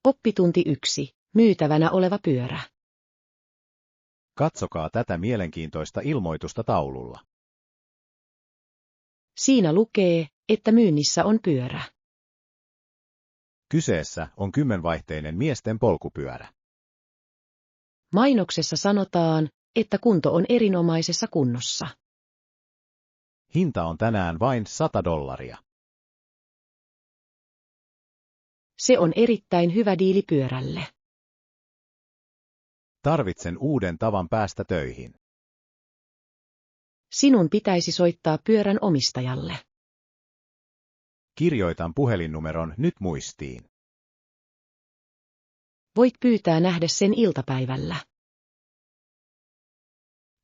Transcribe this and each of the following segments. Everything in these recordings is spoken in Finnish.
Oppitunti 1. Myytävänä oleva pyörä. Katsokaa tätä mielenkiintoista ilmoitusta taululla. Siinä lukee, että myynnissä on pyörä. Kyseessä on 10-vaihteinen miesten polkupyörä. Mainoksessa sanotaan, että kunto on erinomaisessa kunnossa. Hinta on tänään vain $100. Se on erittäin hyvä diili pyörälle. Tarvitsen uuden tavan päästä töihin. Sinun pitäisi soittaa pyörän omistajalle. Kirjoitan puhelinnumeron nyt muistiin. Voit pyytää nähdä sen iltapäivällä.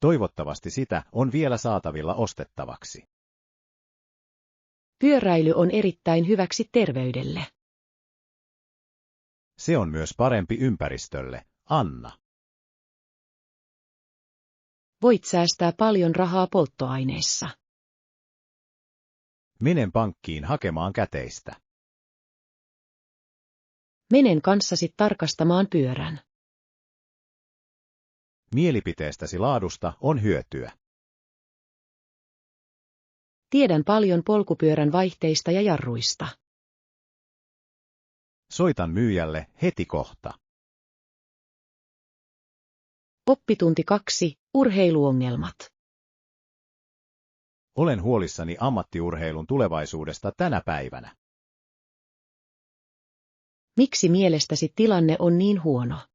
Toivottavasti sitä on vielä saatavilla ostettavaksi. Pyöräily on erittäin hyväksi terveydelle. Se on myös parempi ympäristölle, Anna. Voit säästää paljon rahaa polttoaineessa. Menen pankkiin hakemaan käteistä. Menen kanssasi tarkastamaan pyörän. Mielipiteestäsi laadusta on hyötyä. Tiedän paljon polkupyörän vaihteista ja jarruista. Soitan myyjälle heti kohta. Oppitunti 2. Urheiluongelmat. Olen huolissani ammattiurheilun tulevaisuudesta tänä päivänä. Miksi mielestäsi tilanne on niin huono?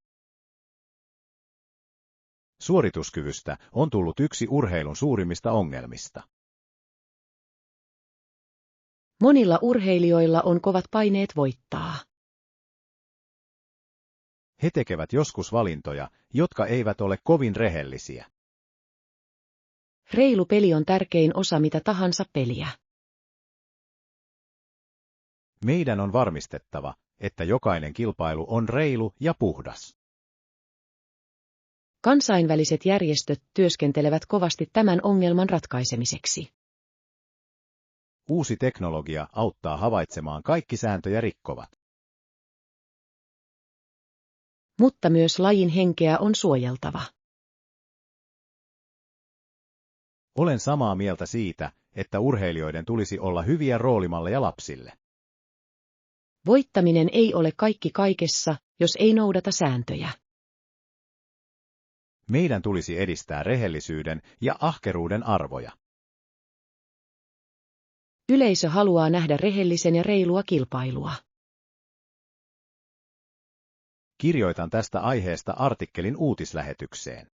Suorituskyvystä on tullut yksi urheilun suurimmista ongelmista. Monilla urheilijoilla on kovat paineet voittaa. He tekevät joskus valintoja, jotka eivät ole kovin rehellisiä. Reilu peli on tärkein osa mitä tahansa peliä. Meidän on varmistettava, että jokainen kilpailu on reilu ja puhdas. Kansainväliset järjestöt työskentelevät kovasti tämän ongelman ratkaisemiseksi. Uusi teknologia auttaa havaitsemaan kaikki sääntöjä rikkovat. Mutta myös lajin henkeä on suojeltava. Olen samaa mieltä siitä, että urheilijoiden tulisi olla hyviä roolimalleja lapsille. Voittaminen ei ole kaikki kaikessa, jos ei noudata sääntöjä. Meidän tulisi edistää rehellisyyden ja ahkeruuden arvoja. Yleisö haluaa nähdä rehellisen ja reilua kilpailua. Kirjoitan tästä aiheesta artikkelin uutislähetykseen.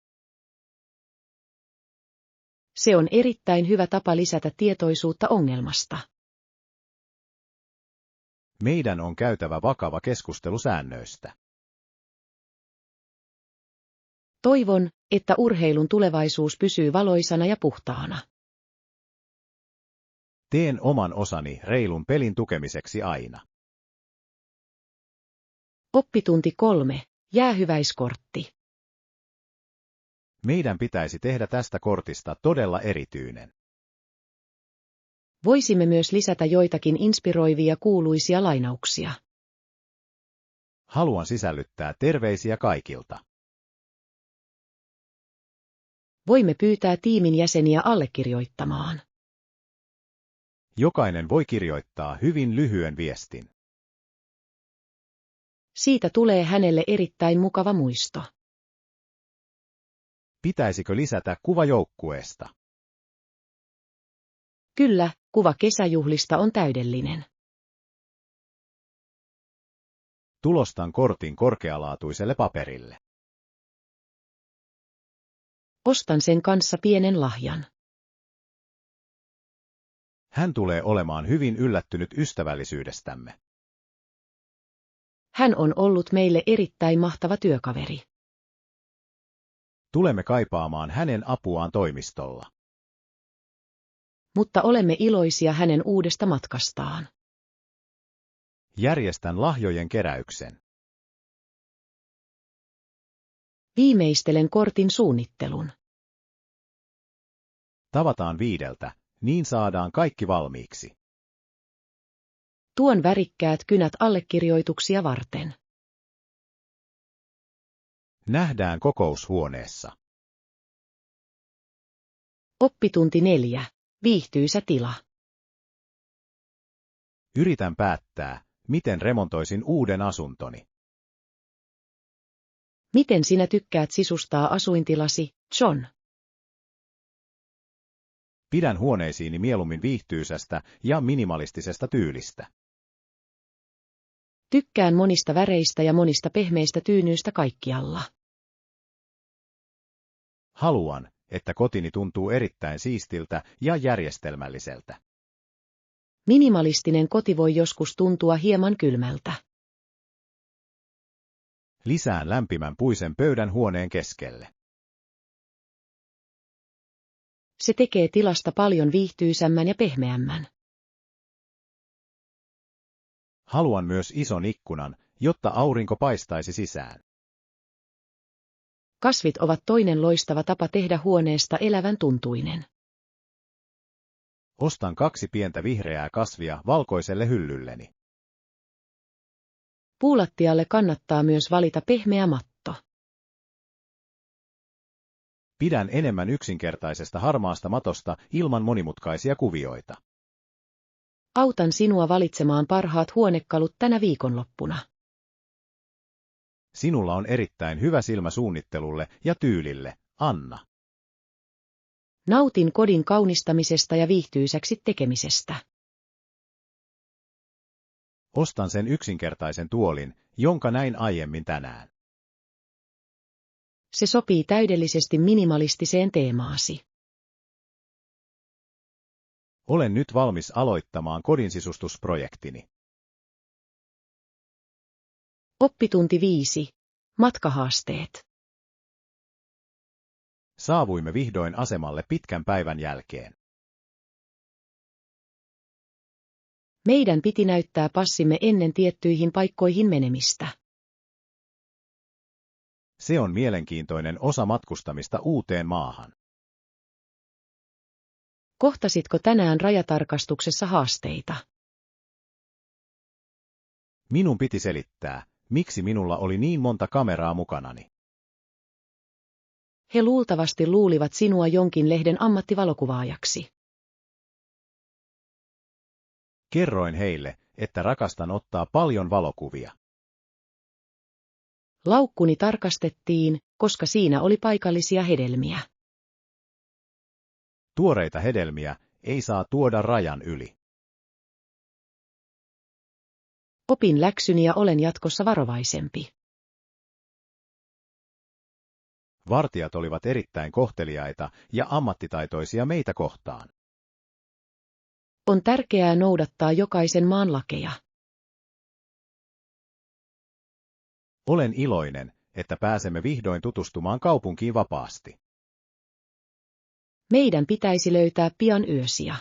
Se on erittäin hyvä tapa lisätä tietoisuutta ongelmasta. Meidän on käytävä vakava keskustelu säännöistä. Toivon, että urheilun tulevaisuus pysyy valoisana ja puhtaana. Teen oman osani reilun pelin tukemiseksi aina. Oppitunti 3. Jäähyväiskortti. Meidän pitäisi tehdä tästä kortista todella erityinen. Voisimme myös lisätä joitakin inspiroivia kuuluisia lainauksia. Haluan sisällyttää terveisiä kaikilta. Voimme pyytää tiimin jäseniä allekirjoittamaan. Jokainen voi kirjoittaa hyvin lyhyen viestin. Siitä tulee hänelle erittäin mukava muisto. Pitäisikö lisätä kuva joukkueesta? Kyllä, kuva kesäjuhlista on täydellinen. Tulostan kortin korkealaatuiselle paperille. Ostan sen kanssa pienen lahjan. Hän tulee olemaan hyvin yllättynyt ystävällisyydestämme. Hän on ollut meille erittäin mahtava työkaveri. Tulemme kaipaamaan hänen apuaan toimistolla. Mutta olemme iloisia hänen uudesta matkastaan. Järjestän lahjojen keräyksen. Viimeistelen kortin suunnittelun. Tavataan 5, niin saadaan kaikki valmiiksi. Tuon värikkäät kynät allekirjoituksia varten. Nähdään kokoushuoneessa. Oppitunti 4. Viihtyisä tila. Yritän päättää, miten remontoisin uuden asuntoni. Miten sinä tykkäät sisustaa asuintilasi, John? Pidän huoneisiini mieluummin viihtyisästä ja minimalistisesta tyylistä. Tykkään monista väreistä ja monista pehmeistä tyynyistä kaikkialla. Haluan, että kotini tuntuu erittäin siistiltä ja järjestelmälliseltä. Minimalistinen koti voi joskus tuntua hieman kylmältä. Lisään lämpimän puisen pöydän huoneen keskelle. Se tekee tilasta paljon viihtyisämmän ja pehmeämmän. Haluan myös ison ikkunan, jotta aurinko paistaisi sisään. Kasvit ovat toinen loistava tapa tehdä huoneesta elävän tuntuinen. Ostan 2 pientä vihreää kasvia valkoiselle hyllylleni. Puulattialle kannattaa myös valita pehmeä matto. Pidän enemmän yksinkertaisesta harmaasta matosta ilman monimutkaisia kuvioita. Autan sinua valitsemaan parhaat huonekalut tänä viikonloppuna. Sinulla on erittäin hyvä silmä suunnittelulle ja tyylille, Anna. Nautin kodin kaunistamisesta ja viihtyisäksi tekemisestä. Ostan sen yksinkertaisen tuolin, jonka näin aiemmin tänään. Se sopii täydellisesti minimalistiseen teemaasi. Olen nyt valmis aloittamaan kodinsisustusprojektini. Oppitunti 5. Matkahaasteet. Saavuimme vihdoin asemalle pitkän päivän jälkeen. Meidän piti näyttää passimme ennen tiettyihin paikkoihin menemistä. Se on mielenkiintoinen osa matkustamista uuteen maahan. Kohtasitko tänään rajatarkastuksessa haasteita? Minun piti selittää, miksi minulla oli niin monta kameraa mukanani. He luultavasti luulivat sinua jonkin lehden ammattivalokuvaajaksi. Kerroin heille, että rakastan ottaa paljon valokuvia. Laukkuni tarkastettiin, koska siinä oli paikallisia hedelmiä. Tuoreita hedelmiä ei saa tuoda rajan yli. Opin läksyni ja olen jatkossa varovaisempi. Vartijat olivat erittäin kohteliaita ja ammattitaitoisia meitä kohtaan. On tärkeää noudattaa jokaisen maan lakeja. Olen iloinen, että pääsemme vihdoin tutustumaan kaupunkiin vapaasti. Meidän pitäisi löytää pian yösija.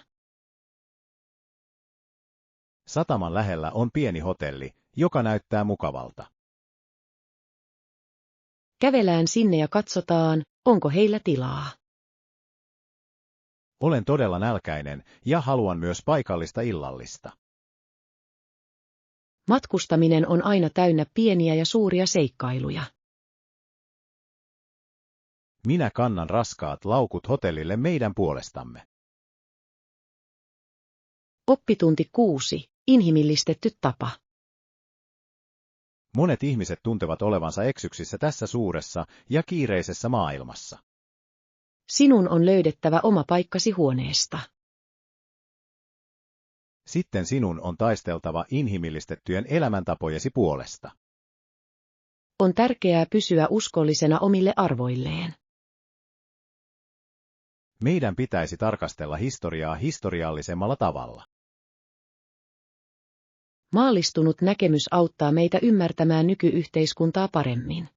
Sataman lähellä on pieni hotelli, joka näyttää mukavalta. Kävelään sinne ja katsotaan, onko heillä tilaa. Olen todella nälkäinen ja haluan myös paikallista illallista. Matkustaminen on aina täynnä pieniä ja suuria seikkailuja. Minä kannan raskaat laukut hotellille meidän puolestamme. Oppitunti 6. Inhimillistetty tapa. Monet ihmiset tuntevat olevansa eksyksissä tässä suuressa ja kiireisessä maailmassa. Sinun on löydettävä oma paikkasi huoneesta. Sitten sinun on taisteltava inhimillistettyjen elämäntapojesi puolesta. On tärkeää pysyä uskollisena omille arvoilleen. Meidän pitäisi tarkastella historiaa historiallisemmalla tavalla. Maallistunut näkemys auttaa meitä ymmärtämään nykyyhteiskuntaa paremmin.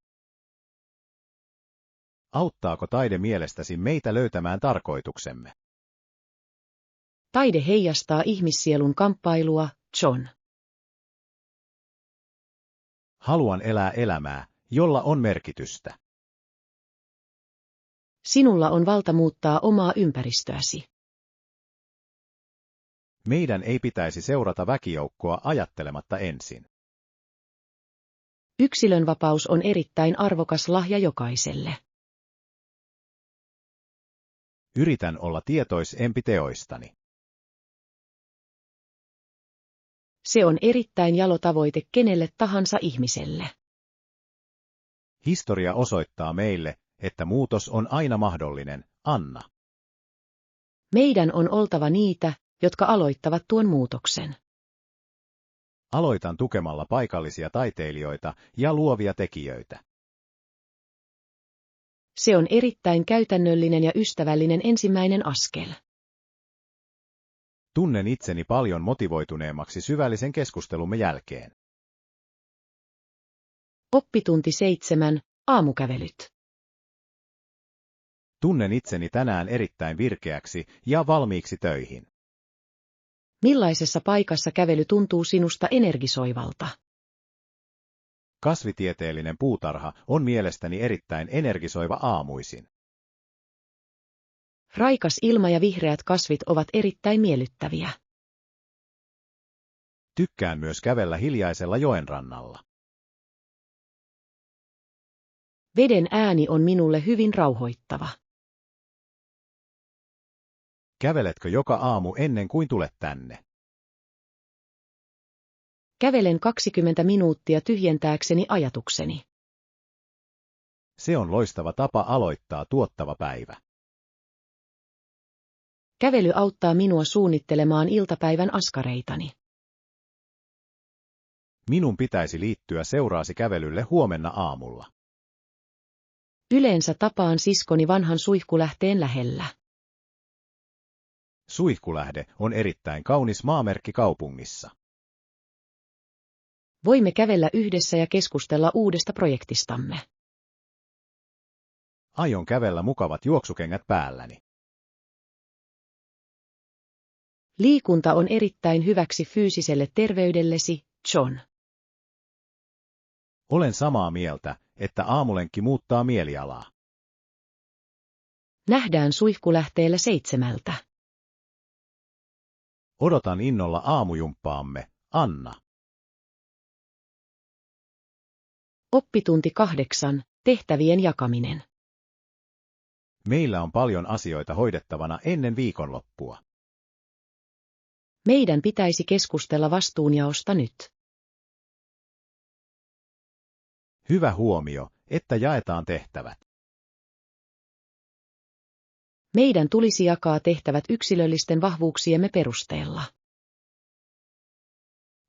Auttaako taide mielestäsi meitä löytämään tarkoituksemme? Taide heijastaa ihmissielun kamppailua, John. Haluan elää elämää, jolla on merkitystä. Sinulla on valta muuttaa omaa ympäristöäsi. Meidän ei pitäisi seurata väkijoukkoa ajattelematta ensin. Yksilönvapaus on erittäin arvokas lahja jokaiselle. Yritän olla tietoisempi teoistani. Se on erittäin jalo tavoite kenelle tahansa ihmiselle. Historia osoittaa meille, että muutos on aina mahdollinen, Anna. Meidän on oltava niitä, jotka aloittavat tuon muutoksen. Aloitan tukemalla paikallisia taiteilijoita ja luovia tekijöitä. Se on erittäin käytännöllinen ja ystävällinen ensimmäinen askel. Tunnen itseni paljon motivoituneemmaksi syvällisen keskustelumme jälkeen. Oppitunti 7. Aamukävelyt. Tunnen itseni tänään erittäin virkeäksi ja valmiiksi töihin. Millaisessa paikassa kävely tuntuu sinusta energisoivalta? Kasvitieteellinen puutarha on mielestäni erittäin energisoiva aamuisin. Raikas ilma ja vihreät kasvit ovat erittäin miellyttäviä. Tykkään myös kävellä hiljaisella joenrannalla. Veden ääni on minulle hyvin rauhoittava. Käveletkö joka aamu ennen kuin tulet tänne? Kävelen 20 minuuttia tyhjentääkseni ajatukseni. Se on loistava tapa aloittaa tuottava päivä. Kävely auttaa minua suunnittelemaan iltapäivän askareitani. Minun pitäisi liittyä seuraasi kävelylle huomenna aamulla. Yleensä tapaan siskoni vanhan suihkulähteen lähellä. Suihkulähde on erittäin kaunis maamerkki kaupungissa. Voimme kävellä yhdessä ja keskustella uudesta projektistamme. Aion kävellä mukavat juoksukengät päälläni. Liikunta on erittäin hyväksi fyysiselle terveydellesi, John. Olen samaa mieltä, että aamulenkki muuttaa mielialaa. Nähdään suihkulähteellä 7. Odotan innolla aamujumppaamme, Anna. Oppitunti 8. Tehtävien jakaminen. Meillä on paljon asioita hoidettavana ennen viikonloppua. Meidän pitäisi keskustella vastuunjaosta nyt. Hyvä huomio, että jaetaan tehtävät. Meidän tulisi jakaa tehtävät yksilöllisten vahvuuksiemme perusteella.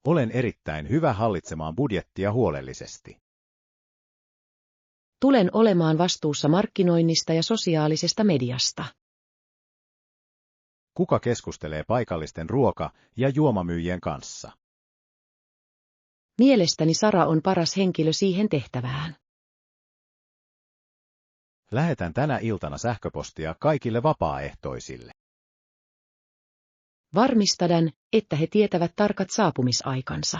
Olen erittäin hyvä hallitsemaan budjettia huolellisesti. Tulen olemaan vastuussa markkinoinnista ja sosiaalisesta mediasta. Kuka keskustelee paikallisten ruoka- ja juomamyyjien kanssa? Mielestäni Sara on paras henkilö siihen tehtävään. Lähetän tänä iltana sähköpostia kaikille vapaaehtoisille. Varmistadan, että he tietävät tarkat saapumisaikansa.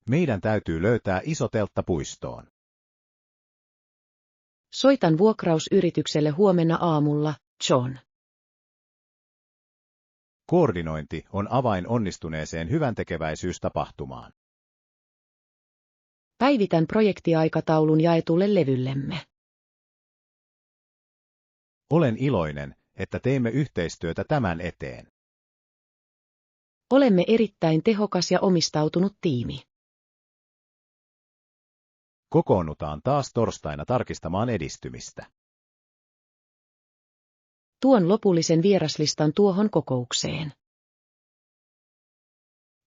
Meidän täytyy löytää iso teltta puistoon. Soitan vuokrausyritykselle huomenna aamulla, John. Koordinointi on avain onnistuneeseen hyväntekeväisyystapahtumaan. Päivitän projektiaikataulun jaetulle levyllemme. Olen iloinen, että teemme yhteistyötä tämän eteen. Olemme erittäin tehokas ja omistautunut tiimi. Kokoonnutaan taas torstaina tarkistamaan edistymistä. Tuon lopullisen vieraslistan tuohon kokoukseen.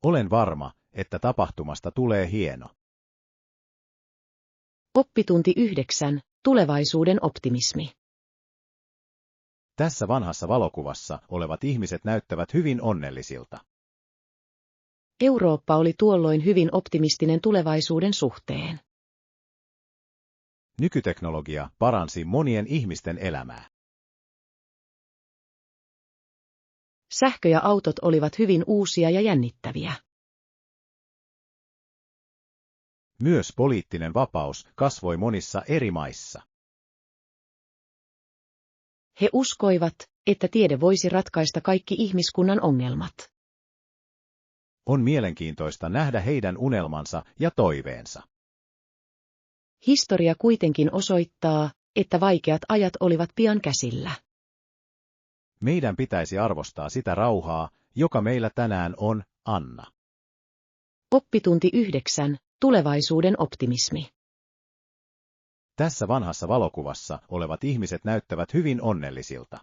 Olen varma, että tapahtumasta tulee hieno. Oppitunti 9. Tulevaisuuden optimismi. Tässä vanhassa valokuvassa olevat ihmiset näyttävät hyvin onnellisilta. Eurooppa oli tuolloin hyvin optimistinen tulevaisuuden suhteen. Nykyteknologia paransi monien ihmisten elämää. Sähkö ja autot olivat hyvin uusia ja jännittäviä. Myös poliittinen vapaus kasvoi monissa eri maissa. He uskoivat, että tiede voisi ratkaista kaikki ihmiskunnan ongelmat. On mielenkiintoista nähdä heidän unelmansa ja toiveensa. Historia kuitenkin osoittaa, että vaikeat ajat olivat pian käsillä. Meidän pitäisi arvostaa sitä rauhaa, joka meillä tänään on, Anna. Oppitunti 9. Tulevaisuuden optimismi. Tässä vanhassa valokuvassa olevat ihmiset näyttävät hyvin onnellisilta.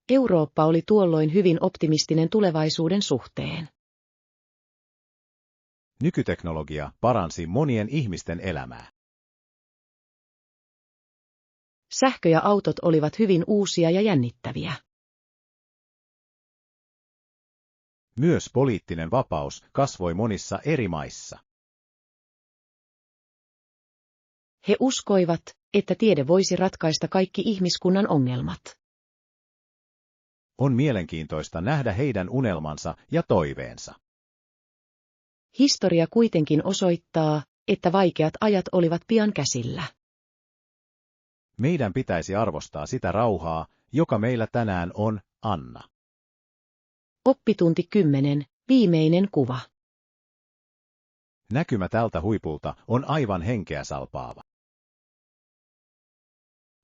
Eurooppa oli tuolloin hyvin optimistinen tulevaisuuden suhteen. Nykyteknologia paransi monien ihmisten elämää. Sähkö ja autot olivat hyvin uusia ja jännittäviä. Myös poliittinen vapaus kasvoi monissa eri maissa. He uskoivat, että tiede voisi ratkaista kaikki ihmiskunnan ongelmat. On mielenkiintoista nähdä heidän unelmansa ja toiveensa. Historia kuitenkin osoittaa, että vaikeat ajat olivat pian käsillä. Meidän pitäisi arvostaa sitä rauhaa, joka meillä tänään on, Anna. Oppitunti 10. Viimeinen kuva. Näkymä tältä huipulta on aivan henkeä salpaava.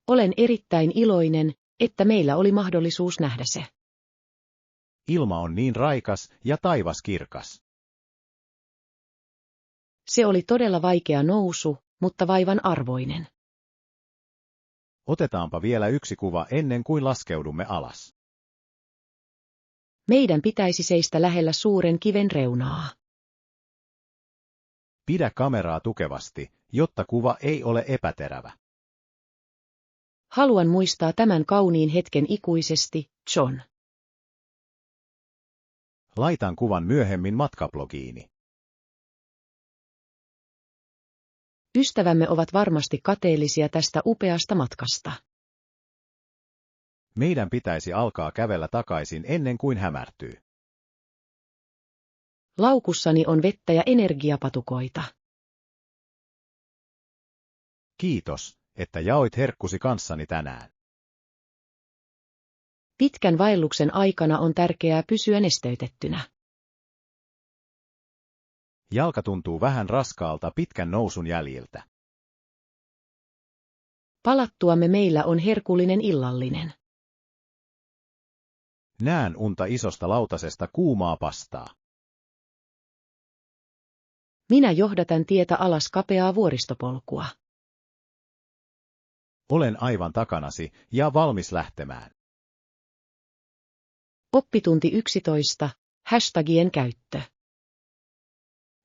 Olen erittäin iloinen, että meillä oli mahdollisuus nähdä se. Ilma on niin raikas ja taivas kirkas. Se oli todella vaikea nousu, mutta vaivan arvoinen. Otetaanpa vielä yksi kuva ennen kuin laskeudumme alas. Meidän pitäisi seistä lähellä suuren kiven reunaa. Pidä kameraa tukevasti, jotta kuva ei ole epäterävä. Haluan muistaa tämän kauniin hetken ikuisesti, John. Laitan kuvan myöhemmin matkablogiini. Ystävämme ovat varmasti kateellisia tästä upeasta matkasta. Meidän pitäisi alkaa kävellä takaisin ennen kuin hämärtyy. Laukussani on vettä ja energiapatukoita. Kiitos, että jaoit herkkusi kanssani tänään. Pitkän vaelluksen aikana on tärkeää pysyä nesteytettynä. Jalka tuntuu vähän raskaalta pitkän nousun jäljiltä. Palattuamme meillä on herkullinen illallinen. Näen unta isosta lautasesta kuumaa pastaa. Minä johdatan tietä alas kapeaa vuoristopolkua. Olen aivan takanasi ja valmis lähtemään. Oppitunti 11. Hashtagien käyttö.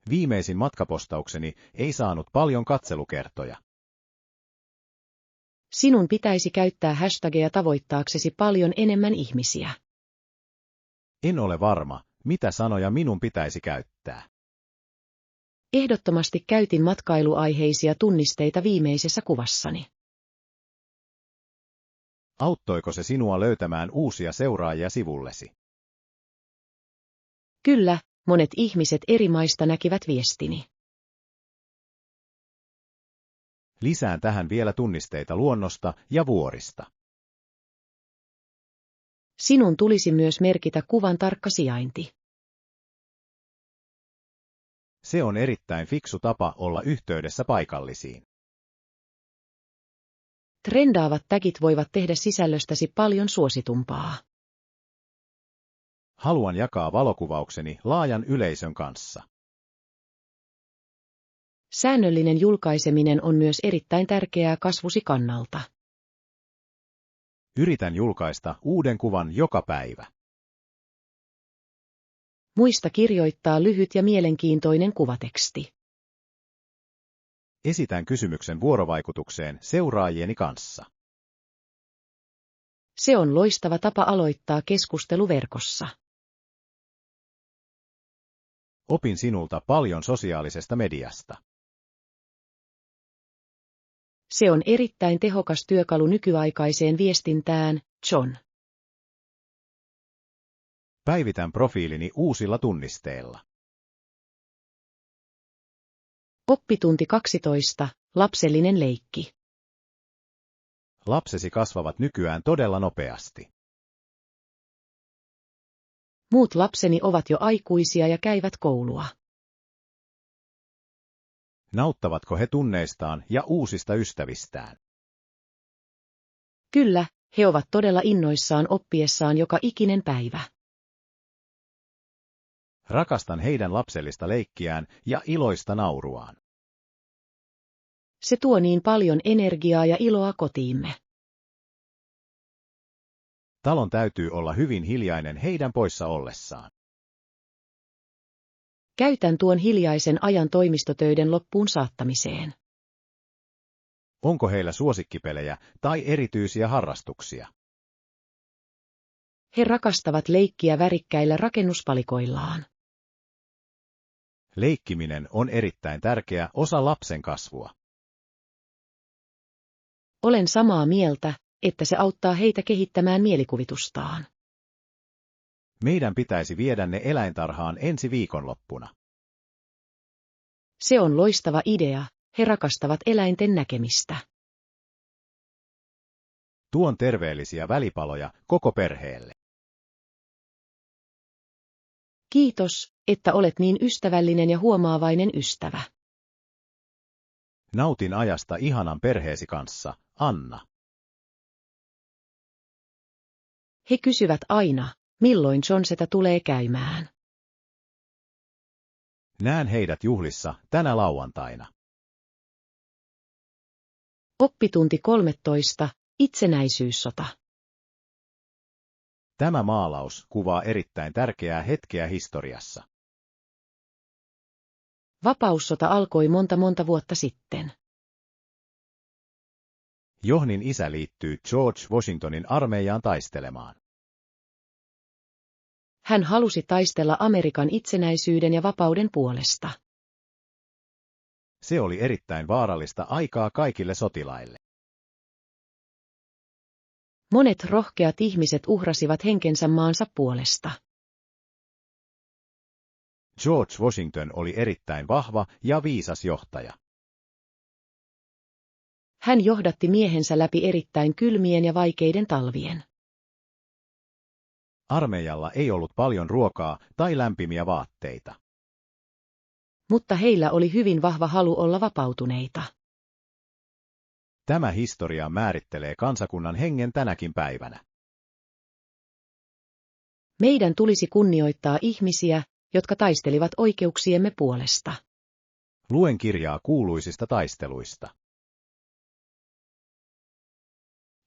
Viimeisin matkapostaukseni ei saanut paljon katselukertoja. Sinun pitäisi käyttää hashtageja tavoittaaksesi paljon enemmän ihmisiä. En ole varma, mitä sanoja minun pitäisi käyttää. Ehdottomasti käytin matkailuaiheisia tunnisteita viimeisessä kuvassani. Auttoiko se sinua löytämään uusia seuraajia sivullesi? Kyllä, monet ihmiset eri maista näkivät viestini. Lisään tähän vielä tunnisteita luonnosta ja vuorista. Sinun tulisi myös merkitä kuvan tarkka sijainti. Se on erittäin fiksu tapa olla yhteydessä paikallisiin. Trendaavat tagit voivat tehdä sisällöstäsi paljon suositumpaa. Haluan jakaa valokuvaukseni laajan yleisön kanssa. Säännöllinen julkaiseminen on myös erittäin tärkeää kasvusi kannalta. Yritän julkaista uuden kuvan joka päivä. Muista kirjoittaa lyhyt ja mielenkiintoinen kuvateksti. Esitän kysymyksen vuorovaikutukseen seuraajieni kanssa. Se on loistava tapa aloittaa keskustelu verkossa. Opin sinulta paljon sosiaalisesta mediasta. Se on erittäin tehokas työkalu nykyaikaiseen viestintään, John. Päivitän profiilini uusilla tunnisteilla. Oppitunti 12. Lapsellinen leikki. Lapsesi kasvavat nykyään todella nopeasti. Muut lapseni ovat jo aikuisia ja käyvät koulua. Nauttavatko he tunneistaan ja uusista ystävistään? Kyllä, he ovat todella innoissaan oppiessaan joka ikinen päivä. Rakastan heidän lapsellista leikkiään ja iloista nauruaan. Se tuo niin paljon energiaa ja iloa kotiimme. Talon täytyy olla hyvin hiljainen heidän poissa ollessaan. Käytän tuon hiljaisen ajan toimistotöiden loppuun saattamiseen. Onko heillä suosikkipelejä tai erityisiä harrastuksia? He rakastavat leikkiä värikkäillä rakennuspalikoillaan. Leikkiminen on erittäin tärkeä osa lapsen kasvua. Olen samaa mieltä, että se auttaa heitä kehittämään mielikuvitustaan. Meidän pitäisi viedä ne eläintarhaan ensi viikonloppuna. Se on loistava idea, he rakastavat eläinten näkemistä. Tuon terveellisiä välipaloja koko perheelle. Kiitos, että olet niin ystävällinen ja huomaavainen ystävä. Nautin ajasta ihanan perheesi kanssa, Anna. He kysyvät aina, milloin Johnseta tulee käymään. Näen heidät juhlissa tänä lauantaina. Oppitunti 13, itsenäisyyssota. Tämä maalaus kuvaa erittäin tärkeää hetkeä historiassa. Vapaussota alkoi monta vuotta sitten. Johnin isä liittyy George Washingtonin armeijaan taistelemaan. Hän halusi taistella Amerikan itsenäisyyden ja vapauden puolesta. Se oli erittäin vaarallista aikaa kaikille sotilaille. Monet rohkeat ihmiset uhrasivat henkensä maansa puolesta. George Washington oli erittäin vahva ja viisas johtaja. Hän johdatti miehensä läpi erittäin kylmien ja vaikeiden talvien. Armeijalla ei ollut paljon ruokaa tai lämpimiä vaatteita. Mutta heillä oli hyvin vahva halu olla vapautuneita. Tämä historia määrittelee kansakunnan hengen tänäkin päivänä. Meidän tulisi kunnioittaa ihmisiä, jotka taistelivat oikeuksiemme puolesta. Luen kirjaa kuuluisista taisteluista.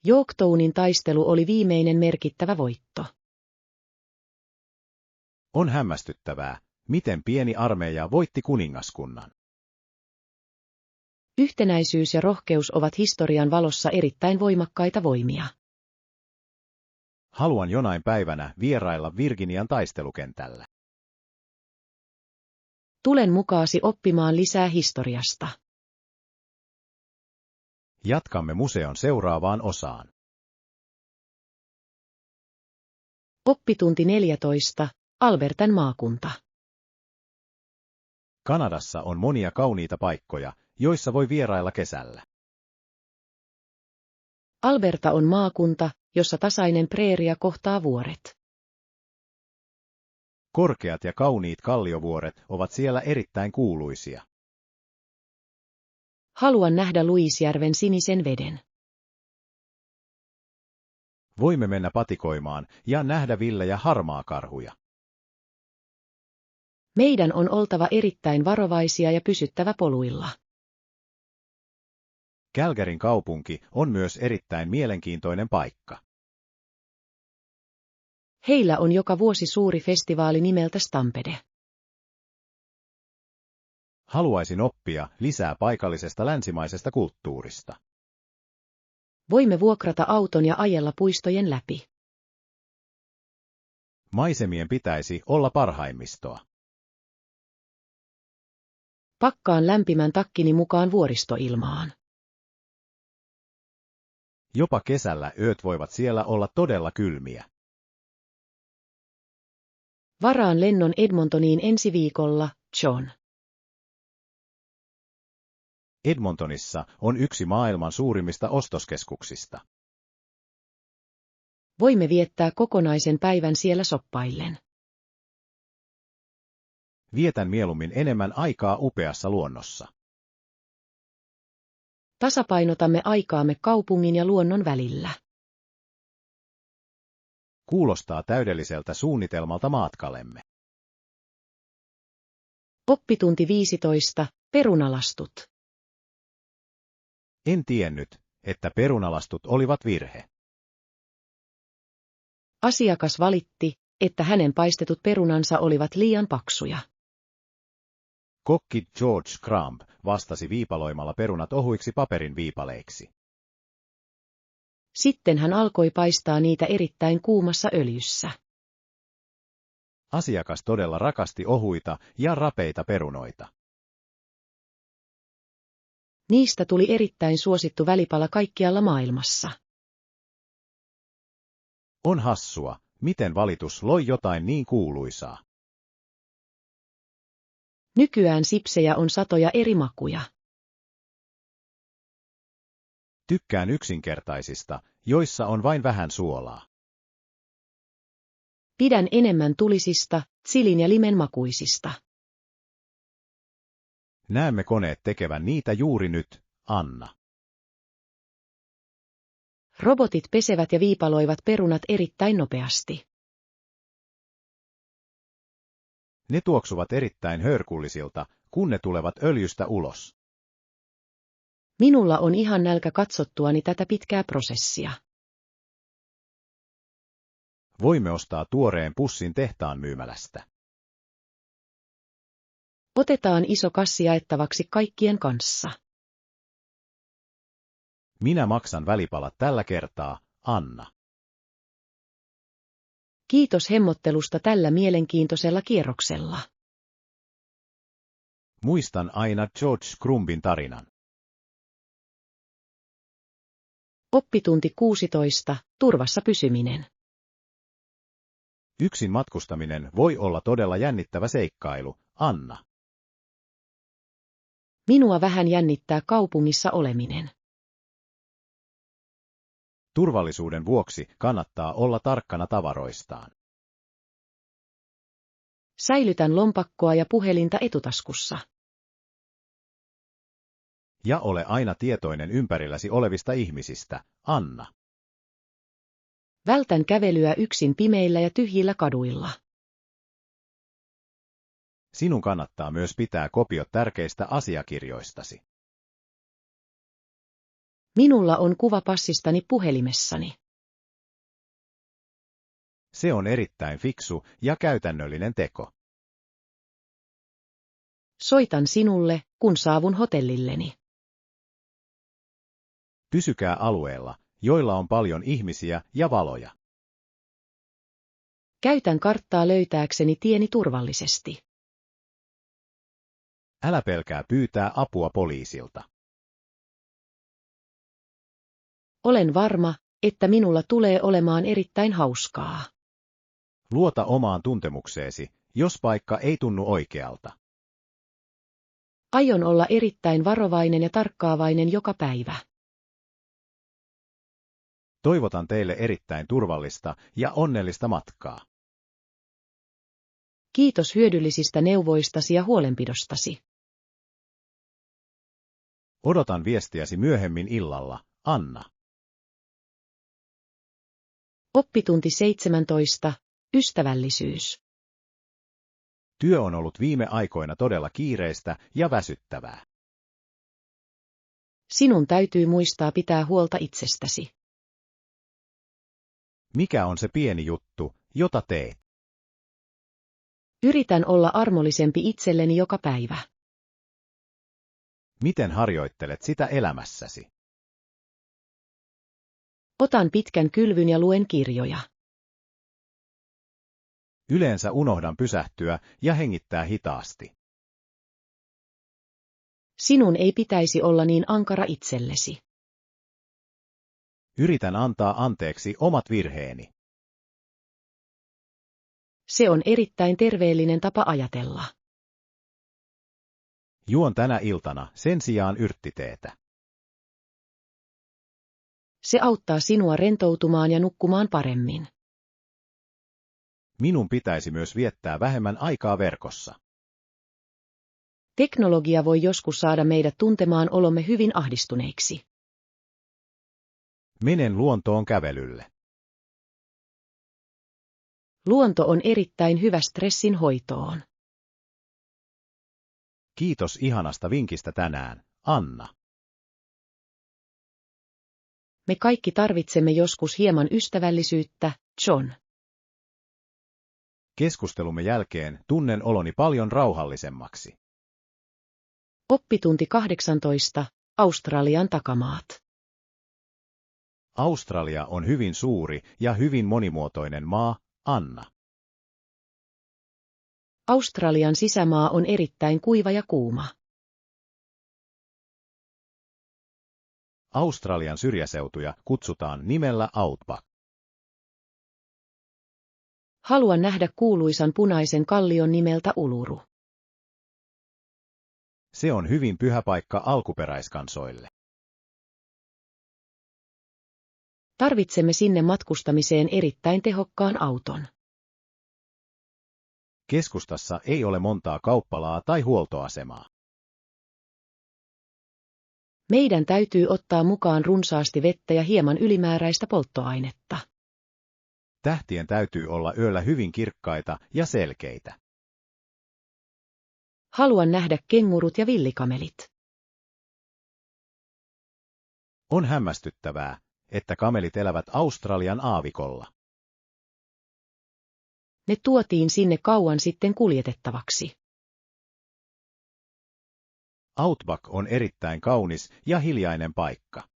Yorktownin taistelu oli viimeinen merkittävä voitto. On hämmästyttävää, miten pieni armeija voitti kuningaskunnan. Yhtenäisyys ja rohkeus ovat historian valossa erittäin voimakkaita voimia. Haluan jonain päivänä vierailla Virginian taistelukentällä. Tulen mukaasi oppimaan lisää historiasta. Jatkamme museon seuraavaan osaan. Oppitunti 14, Albertan maakunta. Kanadassa on monia kauniita paikkoja, joissa voi vierailla kesällä. Alberta on maakunta, jossa tasainen preeria kohtaa vuoret. Korkeat ja kauniit kalliovuoret ovat siellä erittäin kuuluisia. Haluan nähdä Luisjärven sinisen veden. Voimme mennä patikoimaan ja nähdä villejä harmaakarhuja. Meidän on oltava erittäin varovaisia ja pysyttävä poluilla. Calgaryn kaupunki on myös erittäin mielenkiintoinen paikka. Heillä on joka vuosi suuri festivaali nimeltä Stampede. Haluaisin oppia lisää paikallisesta länsimaisesta kulttuurista. Voimme vuokrata auton ja ajella puistojen läpi. Maisemien pitäisi olla parhaimmistoa. Pakkaan lämpimän takkini mukaan vuoristoilmaan. Jopa kesällä yöt voivat siellä olla todella kylmiä. Varaan lennon Edmontoniin ensi viikolla, John. Edmontonissa on yksi maailman suurimmista ostoskeskuksista. Voimme viettää kokonaisen päivän siellä soppaillen. Vietän mieluummin enemmän aikaa upeassa luonnossa. Tasapainotamme aikaamme kaupungin ja luonnon välillä. Kuulostaa täydelliseltä suunnitelmalta matkallemme. Oppitunti 15. Perunalastut. En tiennyt, että perunalastut olivat virhe. Asiakas valitti, että hänen paistetut perunansa olivat liian paksuja. Kokki George Crumb vastasi viipaloimalla perunat ohuiksi paperin viipaleiksi. Sitten hän alkoi paistaa niitä erittäin kuumassa öljyssä. Asiakas todella rakasti ohuita ja rapeita perunoita. Niistä tuli erittäin suosittu välipala kaikkialla maailmassa. On hassua, miten valitus loi jotain niin kuuluisaa. Nykyään sipsejä on satoja eri makuja. Tykkään yksinkertaisista, joissa on vain vähän suolaa. Pidän enemmän tulisista, chilin ja limen makuisista. Näemme koneet tekevän niitä juuri nyt, Anna. Robotit pesevät ja viipaloivat perunat erittäin nopeasti. Ne tuoksuvat erittäin hörkullisilta, kun ne tulevat öljystä ulos. Minulla on ihan nälkä katsottuani tätä pitkää prosessia. Voimme ostaa tuoreen pussin tehtaan myymälästä. Otetaan iso kassi jaettavaksi kaikkien kanssa. Minä maksan välipalat tällä kertaa, Anna. Kiitos hemmottelusta tällä mielenkiintoisella kierroksella. Muistan aina George Crumbin tarinan. Oppitunti 16. Turvassa pysyminen. Yksin matkustaminen voi olla todella jännittävä seikkailu, Anna. Minua vähän jännittää kaupungissa oleminen. Turvallisuuden vuoksi kannattaa olla tarkkana tavaroistaan. Säilytän lompakkoa ja puhelinta etutaskussa. Ja ole aina tietoinen ympärilläsi olevista ihmisistä, Anna. Vältän kävelyä yksin pimeillä ja tyhjillä kaduilla. Sinun kannattaa myös pitää kopiot tärkeistä asiakirjoistasi. Minulla on kuva passistani puhelimessani. Se on erittäin fiksu ja käytännöllinen teko. Soitan sinulle, kun saavun hotellilleni. Pysykää alueella, joilla on paljon ihmisiä ja valoja. Käytän karttaa löytääkseni tieni turvallisesti. Älä pelkää pyytää apua poliisilta. Olen varma, että minulla tulee olemaan erittäin hauskaa. Luota omaan tuntemukseesi, jos paikka ei tunnu oikealta. Aion olla erittäin varovainen ja tarkkaavainen joka päivä. Toivotan teille erittäin turvallista ja onnellista matkaa. Kiitos hyödyllisistä neuvoistasi ja huolenpidostasi. Odotan viestiäsi myöhemmin illalla, Anna. Oppitunti 17. Ystävällisyys. Työ on ollut viime aikoina todella kiireistä ja väsyttävää. Sinun täytyy muistaa pitää huolta itsestäsi. Mikä on se pieni juttu, jota teet? Yritän olla armollisempi itselleni joka päivä. Miten harjoittelet sitä elämässäsi? Otan pitkän kylvyn ja luen kirjoja. Yleensä unohdan pysähtyä ja hengittää hitaasti. Sinun ei pitäisi olla niin ankara itsellesi. Yritän antaa anteeksi omat virheeni. Se on erittäin terveellinen tapa ajatella. Juon tänä iltana sen sijaan yrttiteetä. Se auttaa sinua rentoutumaan ja nukkumaan paremmin. Minun pitäisi myös viettää vähemmän aikaa verkossa. Teknologia voi joskus saada meidät tuntemaan olomme hyvin ahdistuneiksi. Menen luontoon kävelylle. Luonto on erittäin hyvä stressin hoitoon. Kiitos ihanasta vinkistä tänään, Anna. Me kaikki tarvitsemme joskus hieman ystävällisyyttä, John. Keskustelumme jälkeen tunnen oloni paljon rauhallisemmaksi. Oppitunti 18. Australian takamaat. Australia on hyvin suuri ja hyvin monimuotoinen maa, Anna. Australian sisämaa on erittäin kuiva ja kuuma. Australian syrjäseutuja kutsutaan nimellä Outback. Haluan nähdä kuuluisan punaisen kallion nimeltä Uluru. Se on hyvin pyhä paikka alkuperäiskansoille. Tarvitsemme sinne matkustamiseen erittäin tehokkaan auton. Keskustassa ei ole montaa kauppalaa tai huoltoasemaa. Meidän täytyy ottaa mukaan runsaasti vettä ja hieman ylimääräistä polttoainetta. Tähtien täytyy olla yöllä hyvin kirkkaita ja selkeitä. Haluan nähdä kengurut ja villikamelit. On hämmästyttävää, että kamelit elävät Australian aavikolla. Ne tuotiin sinne kauan sitten kuljetettavaksi. Outback on erittäin kaunis ja hiljainen paikka.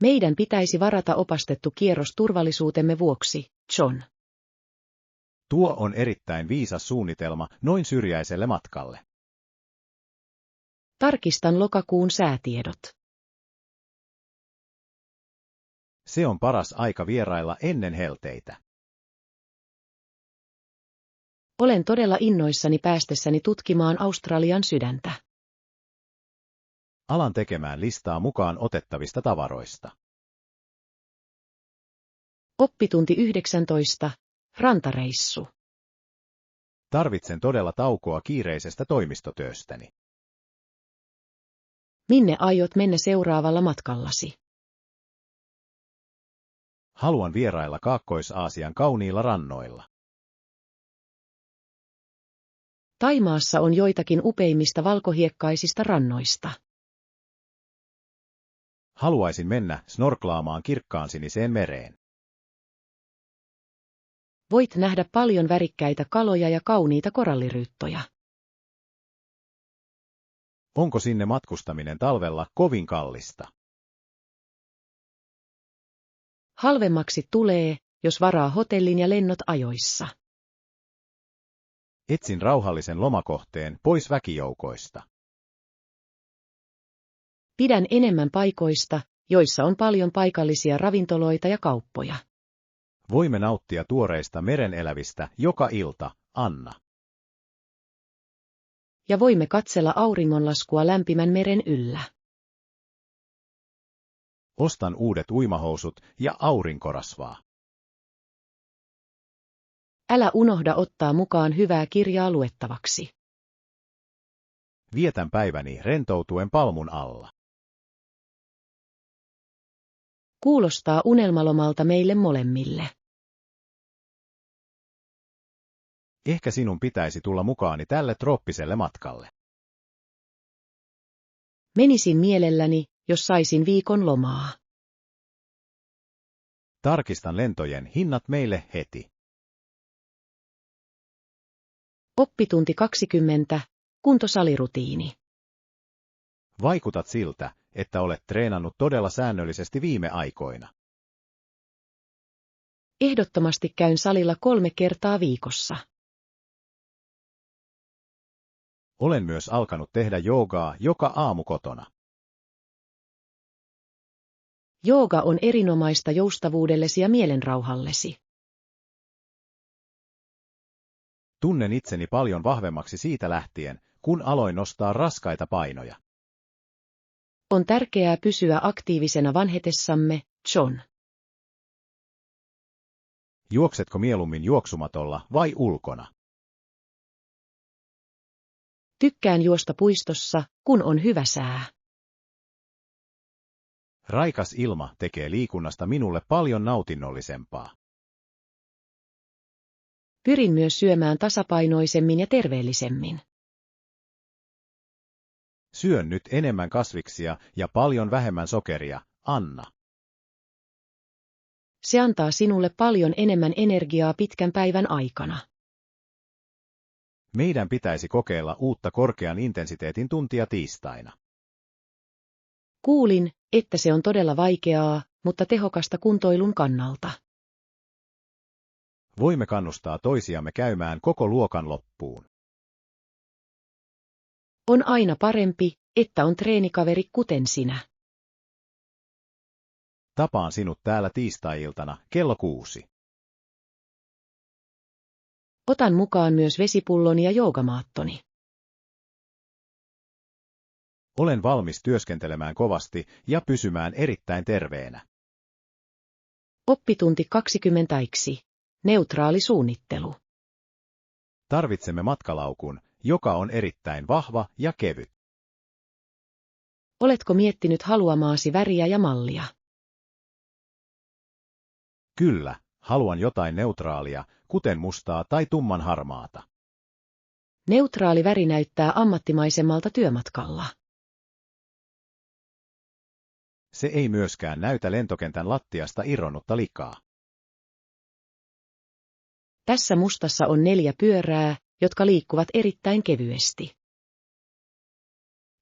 Meidän pitäisi varata opastettu kierros turvallisuutemme vuoksi, John. Tuo on erittäin viisas suunnitelma noin syrjäiselle matkalle. Tarkistan lokakuun säätiedot. Se on paras aika vierailla ennen helteitä. Olen todella innoissani päästessäni tutkimaan Australian sydäntä. Alan tekemään listaa mukaan otettavista tavaroista. Oppitunti 19. Rantareissu. Tarvitsen todella taukoa kiireisestä toimistotyöstäni. Minne aiot mennä seuraavalla matkallasi? Haluan vierailla Kaakkois-Aasian kauniilla rannoilla. Taimaassa on joitakin upeimmista valkohiekkaisista rannoista. Haluaisin mennä snorklaamaan kirkkaansiniseen mereen. Voit nähdä paljon värikkäitä kaloja ja kauniita koralliryyttoja. Onko sinne matkustaminen talvella kovin kallista? Halvemmaksi tulee, jos varaa hotellin ja lennot ajoissa. Etsin rauhallisen lomakohteen pois väkijoukoista. Pidän enemmän paikoista, joissa on paljon paikallisia ravintoloita ja kauppoja. Voimme nauttia tuoreista merenelävistä joka ilta, Anna. Ja voimme katsella auringonlaskua lämpimän meren yllä. Ostan uudet uimahousut ja aurinkorasvaa. Älä unohda ottaa mukaan hyvää kirjaa luettavaksi. Vietän päiväni rentoutuen palmun alla. Kuulostaa unelmalomalta meille molemmille. Ehkä sinun pitäisi tulla mukaani tälle trooppiselle matkalle. Menisin mielelläni, jos saisin viikon lomaa. Tarkistan lentojen hinnat meille heti. Oppitunti 20. Kuntosalirutiini. Vaikutat siltä, että olet treenannut todella säännöllisesti viime aikoina. Ehdottomasti käyn salilla 3 kertaa viikossa. Olen myös alkanut tehdä joogaa joka aamu kotona. Jooga on erinomaista joustavuudellesi ja mielenrauhallesi. Tunnen itseni paljon vahvemmaksi siitä lähtien, kun aloin nostaa raskaita painoja. On tärkeää pysyä aktiivisena vanhetessamme, John. Juoksetko mieluummin juoksumatolla vai ulkona? Tykkään juosta puistossa, kun on hyvä sää. Raikas ilma tekee liikunnasta minulle paljon nautinnollisempaa. Pyrin myös syömään tasapainoisemmin ja terveellisemmin. Syön nyt enemmän kasviksia ja paljon vähemmän sokeria, Anna. Se antaa sinulle paljon enemmän energiaa pitkän päivän aikana. Meidän pitäisi kokeilla uutta korkean intensiteetin tuntia tiistaina. Kuulin, että se on todella vaikeaa, mutta tehokasta kuntoilun kannalta. Voimme kannustaa toisiamme käymään koko luokan loppuun. On aina parempi, että on treenikaveri kuten sinä. Tapaan sinut täällä tiistai-iltana kello 6. Otan mukaan myös vesipulloni ja joogamaattoni. Olen valmis työskentelemään kovasti ja pysymään erittäin terveenä. Oppitunti 20. Neutraali suunnittelu. Tarvitsemme matkalaukun, joka on erittäin vahva ja kevyt. Oletko miettinyt haluamaasi väriä ja mallia? Kyllä, haluan jotain neutraalia, kuten mustaa tai tumman harmaata. Neutraali väri näyttää ammattimaisemmalta työmatkalla. Se ei myöskään näytä lentokentän lattiasta irronnutta likaa. Tässä mustassa on 4 pyörää, jotka liikkuvat erittäin kevyesti.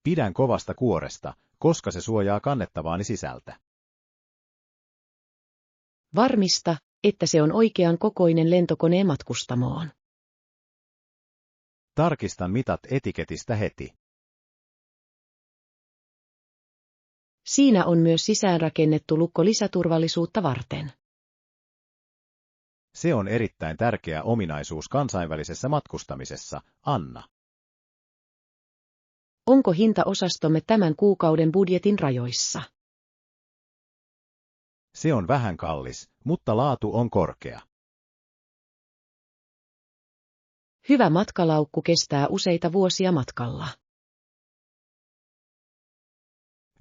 Pidän kovasta kuoresta, koska se suojaa kannettavaani sisältä. Varmista, että se on oikean kokoinen lentokoneen matkustamoon. Tarkistan mitat etiketistä heti. Siinä on myös sisäänrakennettu lukko lisäturvallisuutta varten. Se on erittäin tärkeä ominaisuus kansainvälisessä matkustamisessa, Anna. Onko hintaosastomme tämän kuukauden budjetin rajoissa? Se on vähän kallis, mutta laatu on korkea. Hyvä matkalaukku kestää useita vuosia matkalla.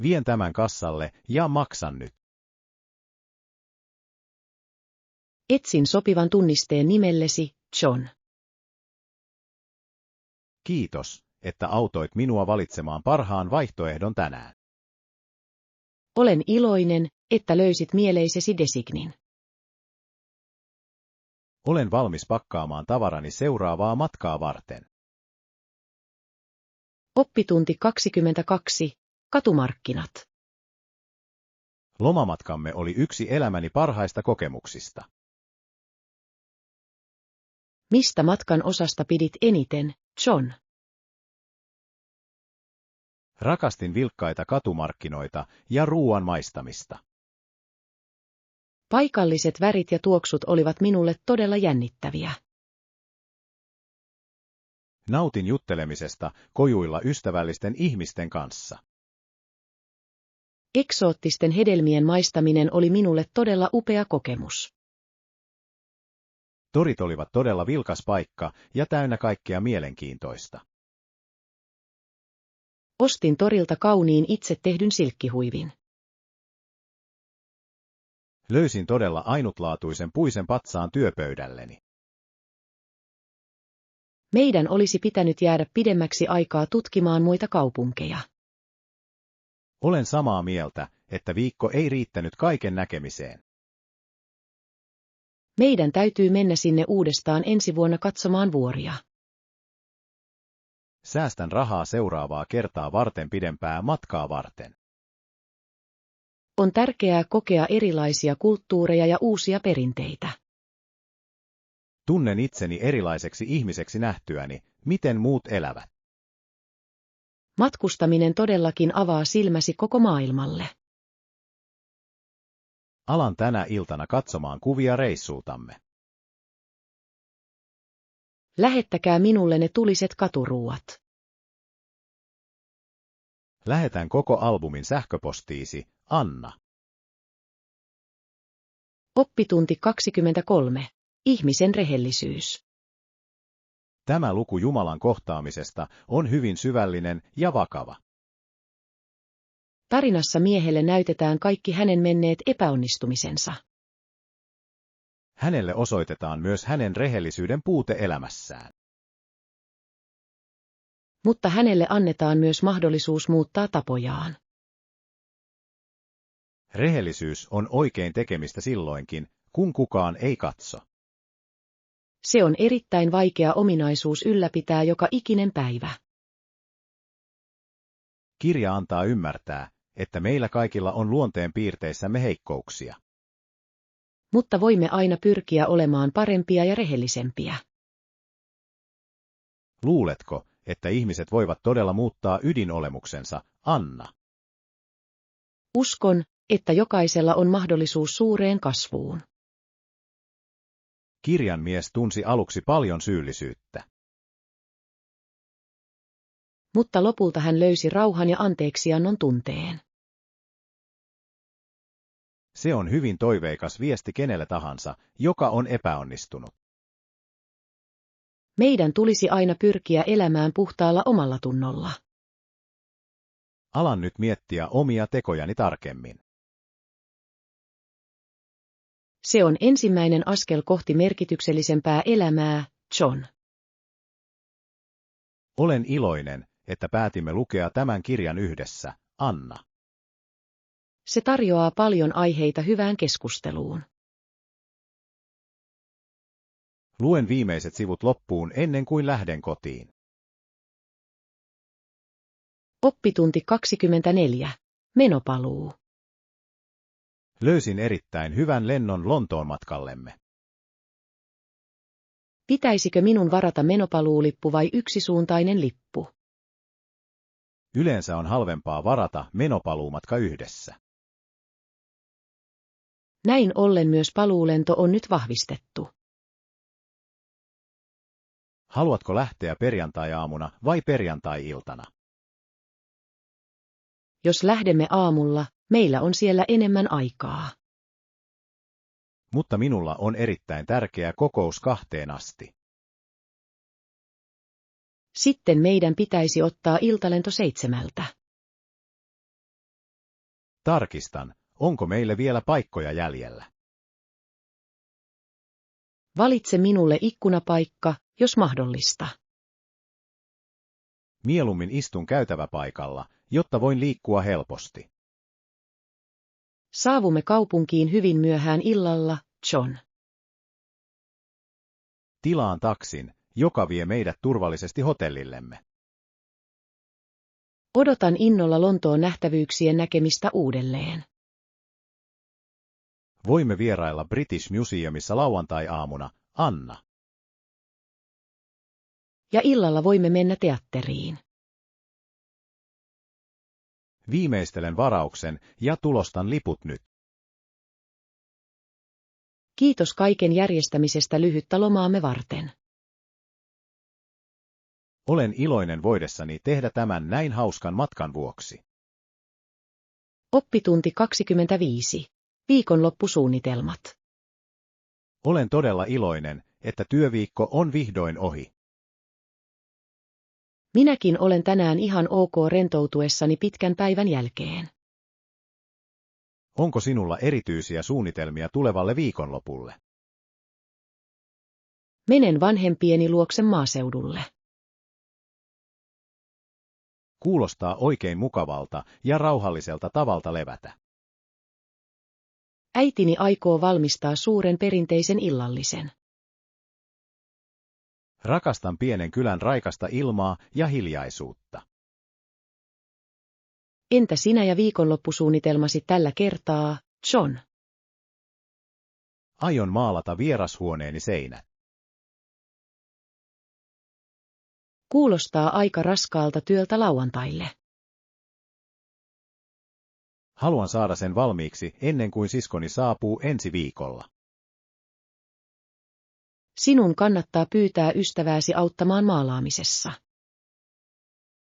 Vien tämän kassalle ja maksan nyt. Etsin sopivan tunnisteen nimellesi, John. Kiitos, että autoit minua valitsemaan parhaan vaihtoehdon tänään. Olen iloinen, että löysit mieleisesi designin. Olen valmis pakkaamaan tavarani seuraavaa matkaa varten. Oppitunti 22. Katumarkkinat. Lomamatkamme oli yksi elämäni parhaista kokemuksista. Mistä matkan osasta pidit eniten, John? Rakastin vilkkaita katumarkkinoita ja ruuan maistamista. Paikalliset värit ja tuoksut olivat minulle todella jännittäviä. Nautin juttelemisesta kojuilla ystävällisten ihmisten kanssa. Eksoottisten hedelmien maistaminen oli minulle todella upea kokemus. Torit olivat todella vilkas paikka ja täynnä kaikkea mielenkiintoista. Ostin torilta kauniin itse tehdyn silkkihuivin. Löysin todella ainutlaatuisen puisen patsaan työpöydälleni. Meidän olisi pitänyt jäädä pidemmäksi aikaa tutkimaan muita kaupunkeja. Olen samaa mieltä, että viikko ei riittänyt kaiken näkemiseen. Meidän täytyy mennä sinne uudestaan ensi vuonna katsomaan vuoria. Säästän rahaa seuraavaa kertaa varten pidempää matkaa varten. On tärkeää kokea erilaisia kulttuureja ja uusia perinteitä. Tunnen itseni erilaiseksi ihmiseksi nähtyäni, miten muut elävät. Matkustaminen todellakin avaa silmäsi koko maailmalle. Alan tänä iltana katsomaan kuvia reissultamme. Lähettäkää minulle ne tuliset katuruuat. Lähetän koko albumin sähköpostiisi, Anna. Oppitunti 23. Ihmisen rehellisyys. Tämä luku Jumalan kohtaamisesta on hyvin syvällinen ja vakava. Tarinassa miehelle näytetään kaikki hänen menneet epäonnistumisensa. Hänelle osoitetaan myös hänen rehellisyyden puute elämässään. Mutta hänelle annetaan myös mahdollisuus muuttaa tapojaan. Rehellisyys on oikein tekemistä silloinkin, kun kukaan ei katso. Se on erittäin vaikea ominaisuus ylläpitää joka ikinen päivä. Kirja antaa ymmärtää, että meillä kaikilla on luonteen piirteissämme heikkouksia. Mutta voimme aina pyrkiä olemaan parempia ja rehellisempiä. Luuletko, että ihmiset voivat todella muuttaa ydinolemuksensa, Anna? Uskon, että jokaisella on mahdollisuus suureen kasvuun. Kirjan mies tunsi aluksi paljon syyllisyyttä. Mutta lopulta hän löysi rauhan ja anteeksiannon tunteen. Se on hyvin toiveikas viesti kenelle tahansa, joka on epäonnistunut. Meidän tulisi aina pyrkiä elämään puhtaalla omalla tunnolla. Alan nyt miettiä omia tekojani tarkemmin. Se on ensimmäinen askel kohti merkityksellisempää elämää, John. Olen iloinen, että päätimme lukea tämän kirjan yhdessä, Anna. Se tarjoaa paljon aiheita hyvään keskusteluun. Luen viimeiset sivut loppuun ennen kuin lähden kotiin. Oppitunti 24. Menopaluu. Löysin erittäin hyvän lennon Lontoon matkallemme. Pitäisikö minun varata menopaluulippu vai yksisuuntainen lippu? Yleensä on halvempaa varata menopaluumatka yhdessä. Näin ollen myös paluulento on nyt vahvistettu. Haluatko lähteä perjantai-aamuna vai perjantai-iltana? Jos lähdemme aamulla, meillä on siellä enemmän aikaa. Mutta minulla on erittäin tärkeä kokous 2 asti. Sitten meidän pitäisi ottaa iltalento 7. Tarkistan, onko meille vielä paikkoja jäljellä. Valitse minulle ikkunapaikka, jos mahdollista. Mieluummin istun käytäväpaikalla, jotta voin liikkua helposti. Saavumme kaupunkiin hyvin myöhään illalla, John. Tilaan taksin, joka vie meidät turvallisesti hotellillemme. Odotan innolla Lontoon nähtävyyksien näkemistä uudelleen. Voimme vierailla British Museumissa lauantai-aamuna, Anna. Ja illalla voimme mennä teatteriin. Viimeistelen varauksen ja tulostan liput nyt. Kiitos kaiken järjestämisestä lyhyttä lomaamme varten. Olen iloinen voidessani tehdä tämän näin hauskan matkan vuoksi. Oppitunti 25. Viikonloppusuunnitelmat. Olen todella iloinen, että työviikko on vihdoin ohi. Minäkin olen tänään ihan ok rentoutuessani pitkän päivän jälkeen. Onko sinulla erityisiä suunnitelmia tulevalle viikonlopulle? Menen vanhempieni luokse maaseudulle. Kuulostaa oikein mukavalta ja rauhalliselta tavalta levätä. Äitini aikoo valmistaa suuren perinteisen illallisen. Rakastan pienen kylän raikasta ilmaa ja hiljaisuutta. Entä sinä ja viikonloppusuunnitelmasi tällä kertaa, John? Aion maalata vierashuoneeni seinät. Kuulostaa aika raskaalta työltä lauantaille. Haluan saada sen valmiiksi ennen kuin siskoni saapuu ensi viikolla. Sinun kannattaa pyytää ystävääsi auttamaan maalaamisessa.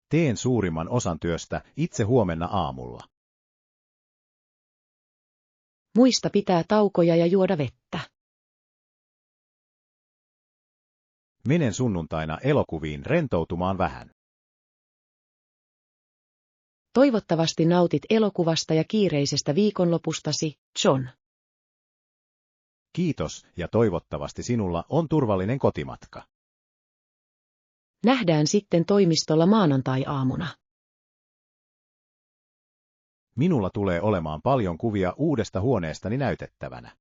Teen suurimman osan työstä itse huomenna aamulla. Muista pitää taukoja ja juoda vettä. Menen sunnuntaina elokuviin rentoutumaan vähän. Toivottavasti nautit elokuvasta ja kiireisestä viikonlopustasi, John. Kiitos ja toivottavasti sinulla on turvallinen kotimatka. Nähdään sitten toimistolla maanantai-aamuna. Minulla tulee olemaan paljon kuvia uudesta huoneestani näytettävänä.